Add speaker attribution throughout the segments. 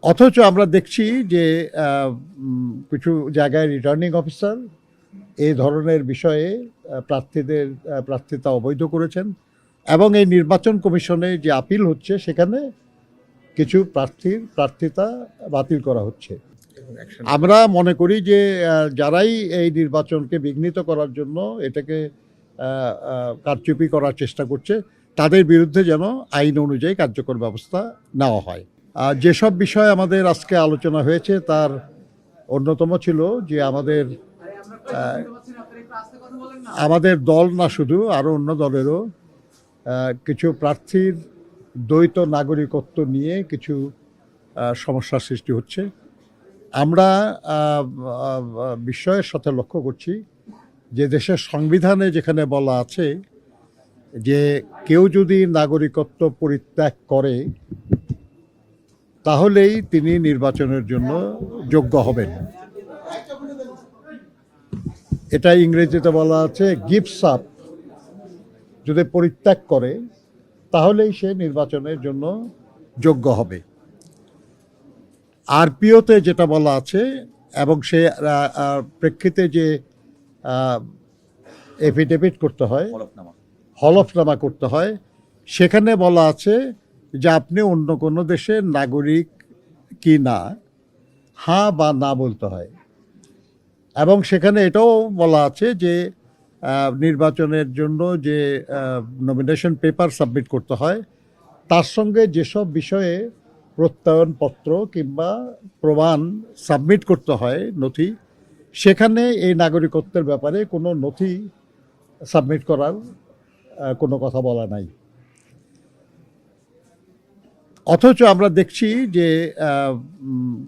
Speaker 1: অথচ আমরা দেখছি যে কিছু জায়গায় রিটার্নিং অফিসার এই ধরনের বিষয়ে প্রার্থীদের প্রার্থিতা অবৈধ করেছেন এবং এই নির্বাচন কমিশনে যে আপিল হচ্ছে সেখানে কিছু প্রার্থীর প্রার্থিতা বাতিল করা হচ্ছে। আমরা মনে করি যে যারাই এই নির্বাচনকে বিঘ্নিত করার জন্য এটাকে কারচুপি করার চেষ্টা করছে তাদের বিরুদ্ধে যেন আইন অনুযায়ী কার্যকর ব্যবস্থা নেওয়া হয়। যেসব বিষয় আমাদের আজকে আলোচনা হয়েছে তার অন্যতম ছিল যে আমাদের দল না শুধু আরও অন্য দলেরও কিছু প্রার্থীর দ্বৈত নাগরিকত্ব নিয়ে কিছু সমস্যার সৃষ্টি হচ্ছে। আমরা বিস্ময়ের সাথে লক্ষ্য করছি যে দেশের সংবিধানে যেখানে বলা আছে যে কেউ যদি নাগরিকত্ব পরিত্যাগ করে তাহলেই তিনি নির্বাচনের জন্য যোগ্য হবেন। এটা ইংরেজিতে বলা আছে গিভস আপ, যদি পরিত্যাগ করে তাহলেই সে নির্বাচনের জন্য যোগ্য হবে। আরপিওতে যেটা বলা আছে এবং সে প্রেক্ষিতে যে এফিডেভিট করতে হয়, হলফনামা করতে হয়, সেখানে বলা আছে যে আপনি অন্য কোনো দেশের নাগরিক কি না হ্যাঁ বা না বলতে হয়। এবং সেখানে এটাও বলা আছে যে নির্বাচনের জন্য যে নমিনেশন পেপার সাবমিট করতে হয় তার সঙ্গে যেসব বিষয়ে প্রত্যয়নপত্র কিংবা প্রমাণ সাবমিট করতে হয় নথি, সেখানে এই নাগরিকত্বের ব্যাপারে কোনো নথি সাবমিট করার কোনো কথা বলা নাই। অথচ আমরা দেখছি যে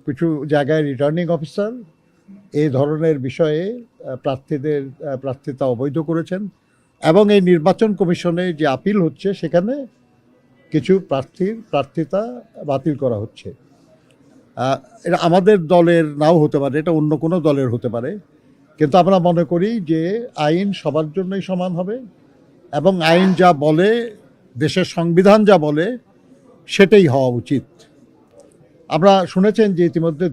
Speaker 1: কিছু জায়গায় রিটার্নিং অফিসার এই ধরনের বিষয়ে প্রার্থীদের প্রার্থিতা অবৈধ করেছেন এবং এই নির্বাচন কমিশনে যে আপিল হচ্ছে সেখানে কিছু প্রার্থীর প্রার্থিতা বাতিল করা হচ্ছে। এটা আমাদের দলের নাও হতে পারে, এটা অন্য কোনো দলের হতে পারে, কিন্তু আমরা মনে করি যে আইন সবার জন্যই সমান হবে এবং আইন যা বলে, দেশের সংবিধান যা বলে সেটাই হওয়া উচিত। আমরা শুনেছেন যে ইতিমধ্যে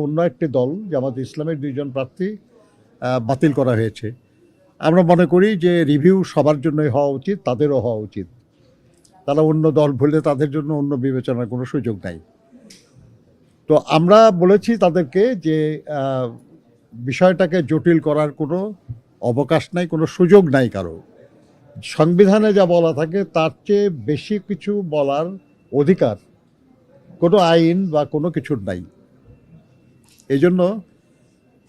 Speaker 1: অন্য একটি দল জামাত ইসলামের 2 জন প্রার্থী বাতিল করা হয়েছে। আমরা মনে করি যে রিভিউ সবার জন্যই হওয়া উচিত, তাদেরও হওয়া উচিত। তারা অন্য দল বললে তাদের জন্য অন্য বিবেচনার কোনো সুযোগ নাই। তো আমরা বলেছি তাদেরকে যে বিষয়টাকে জটিল করার কোনো অবকাশ নাই, কোনো সুযোগ নাই কারো। সংবিধানে যা বলা থাকে তার চেয়ে বেশি কিছু বলার অধিকার কোনো আইন বা কোনো কিছুর নাই। এই জন্য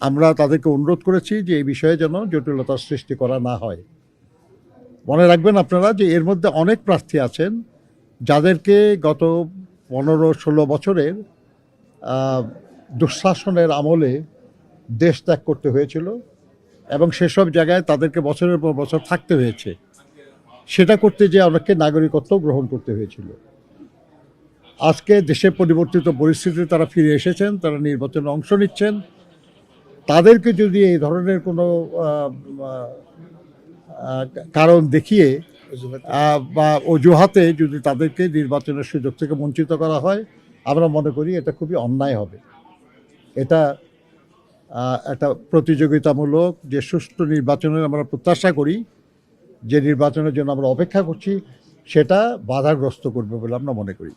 Speaker 1: আমরা তাদেরকে অনুরোধ করেছি যে এই বিষয়ে যেন জটিলতার সৃষ্টি করা না হয়। মনে রাখবেন আপনারা যে এর মধ্যে অনেক প্রার্থী আছেন যাদেরকে গত 15-16 বছরের দুঃশাসনের আমলে দেশ ত্যাগ করতে হয়েছিল এবং সেসব জায়গায় তাদেরকে বছরের পর বছর থাকতে হয়েছে। সেটা করতে যেয়ে অনেককে নাগরিকত্ব গ্রহণ করতে হয়েছিল। আজকে দেশে পরিবর্তিত পরিস্থিতিতে তারা ফিরে এসেছেন, তারা নির্বাচনে অংশ নিচ্ছেন। তাদেরকে যদি এই ধরনের কোনো কারণ দেখিয়ে বা অজুহাতে যদি তাদেরকে নির্বাচনের সুযোগ থেকে বঞ্চিত করা হয়, আমরা মনে করি এটা খুবই অন্যায় হবে। এটা একটা প্রতিযোগিতামূলক যে সুষ্ঠু নির্বাচনের আমরা প্রত্যাশা করি, যে নির্বাচনের জন্য আমরা অপেক্ষা করছি, সেটা বাধাগ্রস্ত করবে বলে আমরা মনে করি।